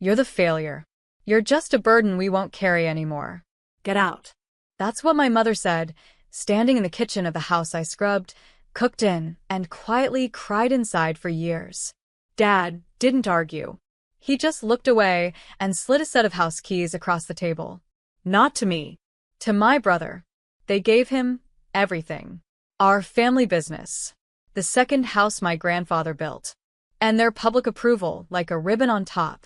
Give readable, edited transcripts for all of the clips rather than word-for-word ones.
You're the failure. You're just a burden we won't carry anymore. Get out. That's what my mother said, standing in the kitchen of the house I scrubbed, cooked in, and quietly cried inside for years. Dad didn't argue. He just looked away and slid a set of house keys across the table. Not to me. To my brother. They gave him everything. Our family business. The second house my grandfather built. And their public approval like a ribbon on top.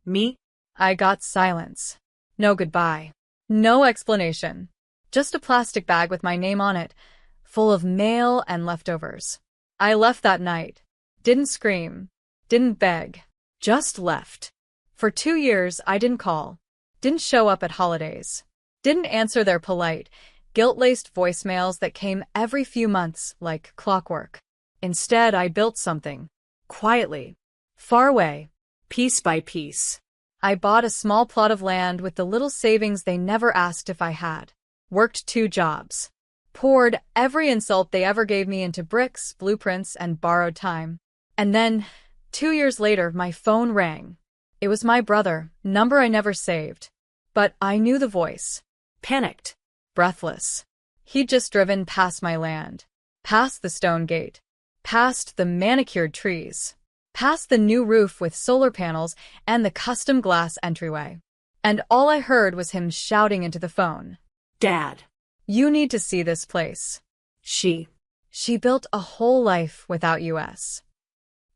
Me? I got silence. No goodbye. No explanation. Just a plastic bag with my name on it, full of mail and leftovers. I left that night. Didn't scream. Didn't beg. Just left. For 2 years, I didn't call. Didn't show up at holidays. Didn't answer their polite, guilt-laced voicemails that came every few months like clockwork. Instead, I built something. Quietly. Far away. Piece by piece. I bought a small plot of land with the little savings they never asked if I had. Worked 2 jobs. Poured every insult they ever gave me into bricks, blueprints, and borrowed time. And then, 2 years later, my phone rang. It was my brother, number I never saved. But I knew the voice. Panicked. Breathless. He'd just driven past my land. Past the stone gate. Past the manicured trees. Past the new roof with solar panels and the custom glass entryway. And all I heard was him shouting into the phone. Dad. You need to see this place. She built a whole life without US.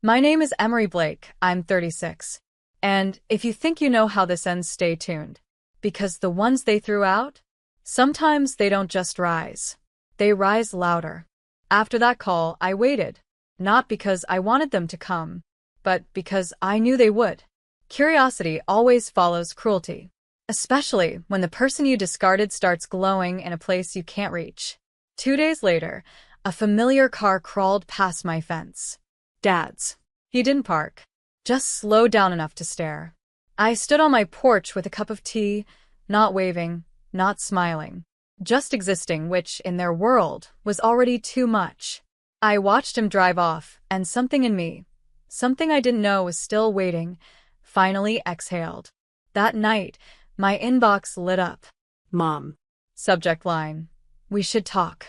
My name is Emery Blake, I'm 36. And if you think you know how this ends, stay tuned. Because the ones they threw out, sometimes they don't just rise. They rise louder. After that call, I waited. Not because I wanted them to come, but because I knew they would. Curiosity always follows cruelty. Especially when the person you discarded starts glowing in a place you can't reach. 2 days later, a familiar car crawled past my fence. Dad's. He didn't park. Just slowed down enough to stare. I stood on my porch with a cup of tea, not waving, not smiling. Just existing, which, in their world, was already too much. I watched him drive off, and something in me, something I didn't know was still waiting, finally exhaled. That night, my inbox lit up. Mom. Subject line. We should talk.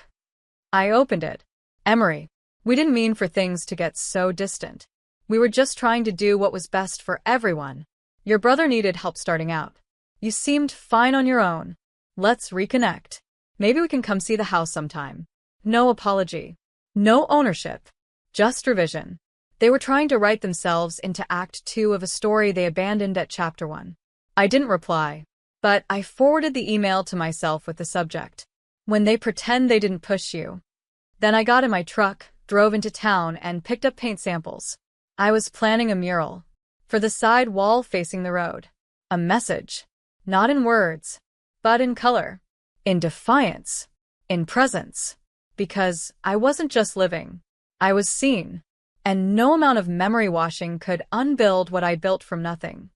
I opened it. Emery. We didn't mean for things to get so distant. We were just trying to do what was best for everyone. Your brother needed help starting out. You seemed fine on your own. Let's reconnect. Maybe we can come see the house sometime. No apology. No ownership. Just revision. They were trying to write themselves into Act 2 of a story they abandoned at Chapter 1. I didn't reply, but I forwarded the email to myself with the subject. When they pretend they didn't push you. Then I got in my truck, drove into town, and picked up paint samples. I was planning a mural. For the side wall facing the road. A message. Not in words, but in color. In defiance. In presence. Because I wasn't just living. I was seen. And no amount of memory washing could unbuild what I built from nothing.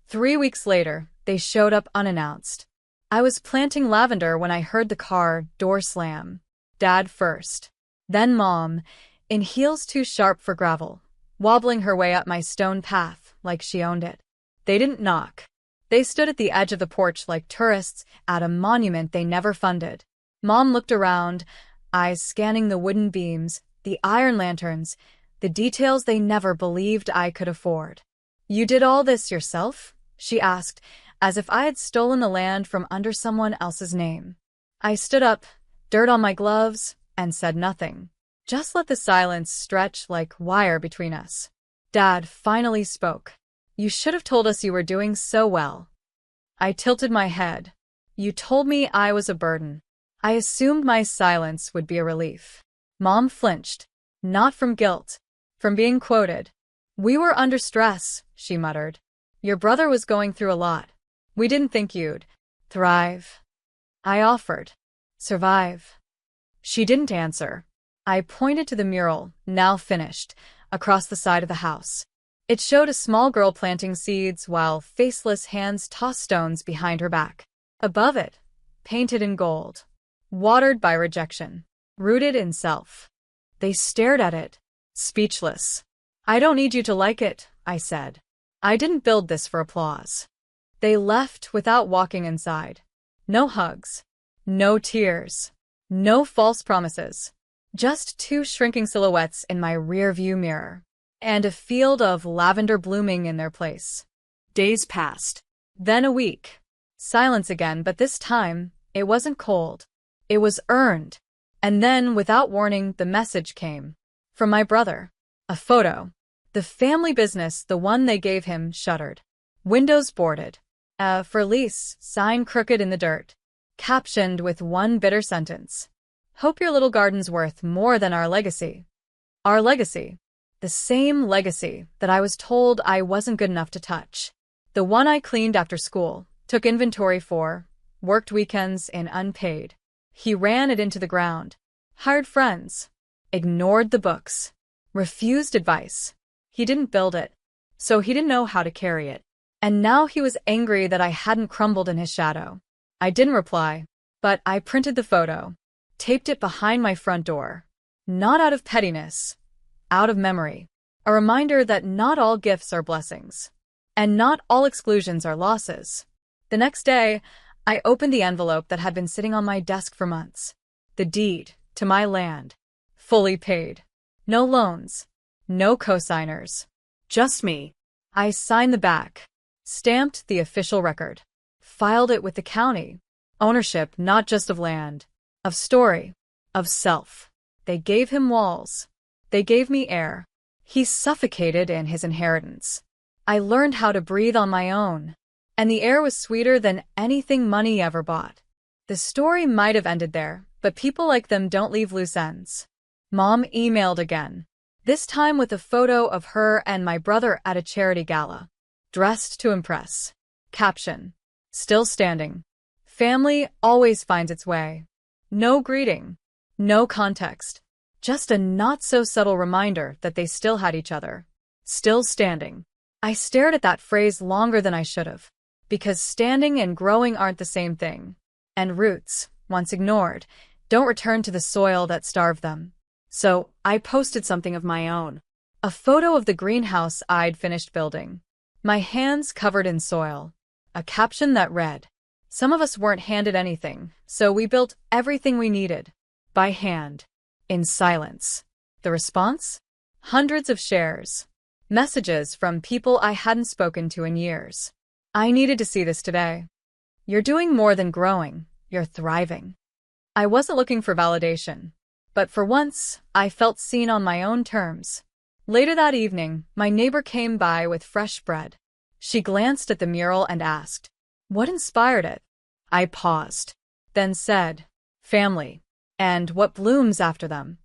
3 weeks later, they showed up unannounced. I was planting lavender when I heard the car door slam. Dad first. Then Mom, in heels too sharp for gravel, wobbling her way up my stone path like she owned it. They didn't knock. They stood at the edge of the porch like tourists at a monument they never funded. Mom looked around, eyes scanning the wooden beams, the iron lanterns, the details they never believed I could afford. You did all this yourself? She asked, as if I had stolen the land from under someone else's name. I stood up, dirt on my gloves, and said nothing. Just let the silence stretch like wire between us. Dad finally spoke. You should have told us you were doing so well. I tilted my head. You told me I was a burden. I assumed my silence would be a relief. Mom flinched. Not from guilt. From being quoted. We were under stress, she muttered. Your brother was going through a lot. We didn't think you'd thrive. I offered. Survive. She didn't answer. I pointed to the mural, now finished, across the side of the house. It showed a small girl planting seeds while faceless hands tossed stones behind her back. Above it, painted in gold. Watered by rejection. Rooted in self. They stared at it, speechless. I don't need you to like it, I said. I didn't build this for applause. They left without walking inside. No hugs. No tears. No false promises. Just two shrinking silhouettes in my rearview mirror. And a field of lavender blooming in their place. Days passed. Then a week. Silence again, but this time, it wasn't cold. It was earned. And then, without warning, the message came. From my brother. A photo. The family business, the one they gave him, shuttered. Windows boarded. For lease, sign crooked in the dirt. Captioned with one bitter sentence. Hope your little garden's worth more than our legacy. Our legacy. The same legacy that I was told I wasn't good enough to touch. The one I cleaned after school, took inventory for, worked weekends in unpaid. He ran it into the ground. Hired friends. Ignored the books. Refused advice. He didn't build it, so he didn't know how to carry it. And now he was angry that I hadn't crumbled in his shadow. I didn't reply, but I printed the photo, taped it behind my front door. Not out of pettiness, out of memory. A reminder that not all gifts are blessings, and not all exclusions are losses. The next day, I opened the envelope that had been sitting on my desk for months. The deed to my land. Fully paid. No loans. No cosigners. Just me. I signed the back. Stamped the official record. Filed it with the county. Ownership not just of land. Of story. Of self. They gave him walls. They gave me air. He suffocated in his inheritance. I learned how to breathe on my own. And the air was sweeter than anything money ever bought. The story might have ended there, but people like them don't leave loose ends. Mom emailed again. This time with a photo of her and my brother at a charity gala. Dressed to impress. Caption. Still standing. Family always finds its way. No greeting. No context. Just a not-so-subtle reminder that they still had each other. Still standing. I stared at that phrase longer than I should have. Because standing and growing aren't the same thing. And roots, once ignored, don't return to the soil that starved them. So, I posted something of my own. A photo of the greenhouse I'd finished building. My hands covered in soil. A caption that read, "Some of us weren't handed anything, so we built everything we needed. By hand. In silence." The response? Hundreds of shares. Messages from people I hadn't spoken to in years. I needed to see this today. You're doing more than growing, you're thriving. I wasn't looking for validation. But for once, I felt seen on my own terms. Later that evening, my neighbor came by with fresh bread. She glanced at the mural and asked, "What inspired it?" I paused, then said, "Family, and what blooms after them."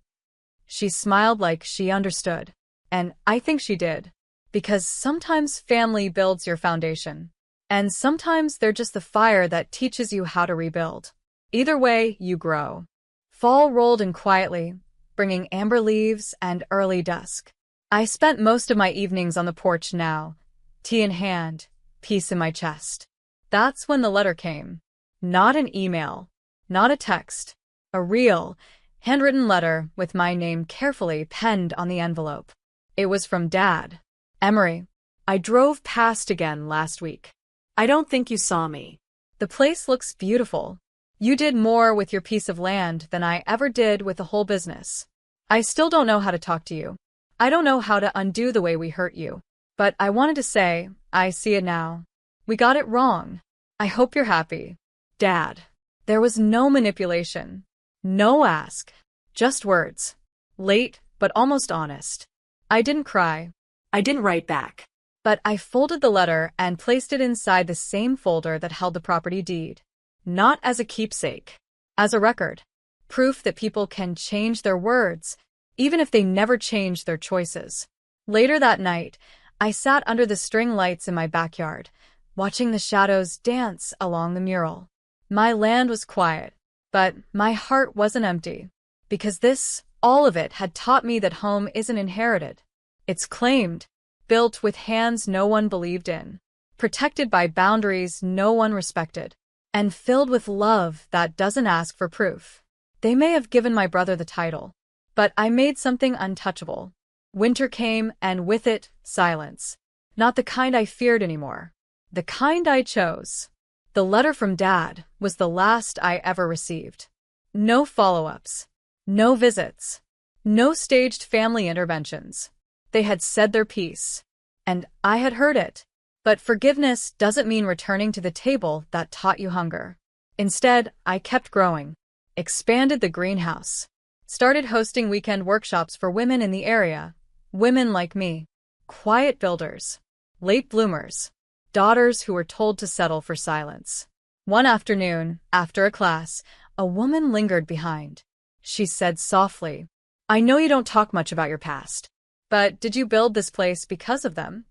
She smiled like she understood, and I think she did, because sometimes family builds your foundation, and sometimes they're just the fire that teaches you how to rebuild. Either way, you grow. Fall rolled in quietly, bringing amber leaves and early dusk. I spent most of my evenings on the porch now, tea in hand, peace in my chest. That's when the letter came. Not an email, not a text, a real, handwritten letter with my name carefully penned on the envelope. It was from Dad. "Emery, I drove past again last week. I don't think you saw me. The place looks beautiful. You did more with your piece of land than I ever did with the whole business. I still don't know how to talk to you. I don't know how to undo the way we hurt you. But I wanted to say, I see it now. We got it wrong. I hope you're happy. Dad." There was no manipulation. No ask. Just words. Late, but almost honest. I didn't cry. I didn't write back. But I folded the letter and placed it inside the same folder that held the property deed. Not as a keepsake. As a record. Proof that people can change their words, even if they never change their choices. Later that night, I sat under the string lights in my backyard, watching the shadows dance along the mural. My land was quiet, but my heart wasn't empty. Because this, all of it, had taught me that home isn't inherited. It's claimed, built with hands no one believed in, protected by boundaries no one respected, and filled with love that doesn't ask for proof. They may have given my brother the title, but I made something untouchable. Winter came, and with it, silence. Not the kind I feared anymore. The kind I chose. The letter from Dad was the last I ever received. No follow-ups. No visits. No staged family interventions. They had said their piece. And I had heard it. But forgiveness doesn't mean returning to the table that taught you hunger. Instead, I kept growing. Expanded the greenhouse. Started hosting weekend workshops for women in the area. Women like me. Quiet builders. Late bloomers. Daughters who were told to settle for silence. One afternoon, after a class, a woman lingered behind. She said softly, "I know you don't talk much about your past, but did you build this place because of them?"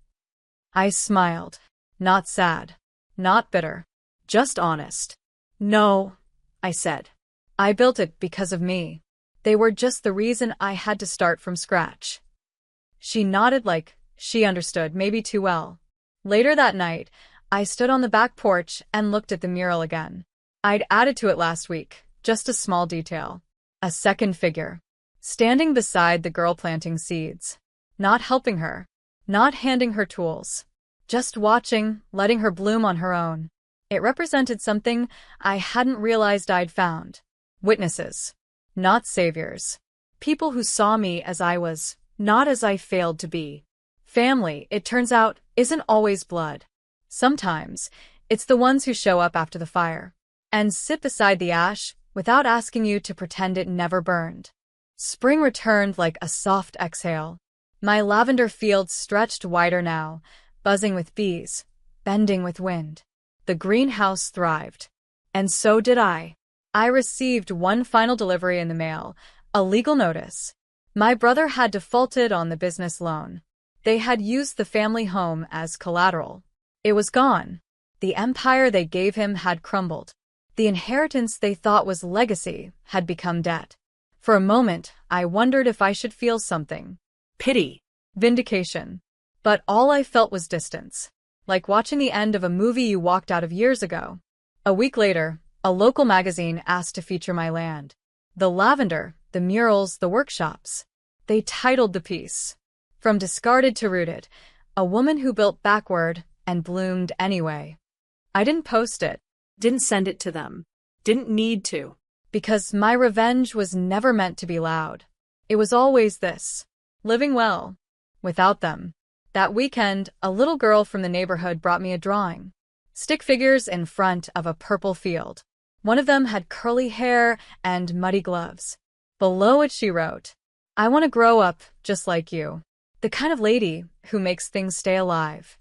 I smiled. Not sad. Not bitter. Just honest. "No," I said. "I built it because of me. They were just the reason I had to start from scratch." She nodded like she understood, maybe too well. Later that night, I stood on the back porch and looked at the mural again. I'd added to it last week, just a small detail. A second figure. Standing beside the girl planting seeds. Not helping her. Not handing her tools. Just watching, letting her bloom on her own. It represented something I hadn't realized I'd found. Witnesses. Not saviors. People who saw me as I was, not as I failed to be. Family, it turns out, isn't always blood. Sometimes, it's the ones who show up after the fire and sit beside the ash without asking you to pretend it never burned. Spring returned like a soft exhale. My lavender fields stretched wider now, buzzing with bees, bending with wind. The greenhouse thrived. And so did I. I received one final delivery in the mail, a legal notice. My brother had defaulted on the business loan. They had used the family home as collateral. It was gone. The empire they gave him had crumbled. The inheritance they thought was legacy had become debt. For a moment, I wondered if I should feel something. Pity. Vindication. But all I felt was distance. Like watching the end of a movie you walked out of years ago. A week later, a local magazine asked to feature my land. The lavender, the murals, the workshops. They titled the piece, "From Discarded to Rooted, a woman who built backward and bloomed anyway." I didn't post it. Didn't send it to them. Didn't need to. Because my revenge was never meant to be loud. It was always this. Living well. Without them. That weekend, a little girl from the neighborhood brought me a drawing. Stick figures in front of a purple field. One of them had curly hair and muddy gloves. Below it she wrote, "I want to grow up just like you. The kind of lady who makes things stay alive."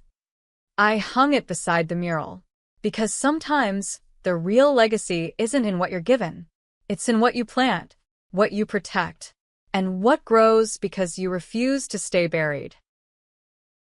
I hung it beside the mural. Because sometimes, the real legacy isn't in what you're given. It's in what you plant, what you protect, and what grows because you refuse to stay buried.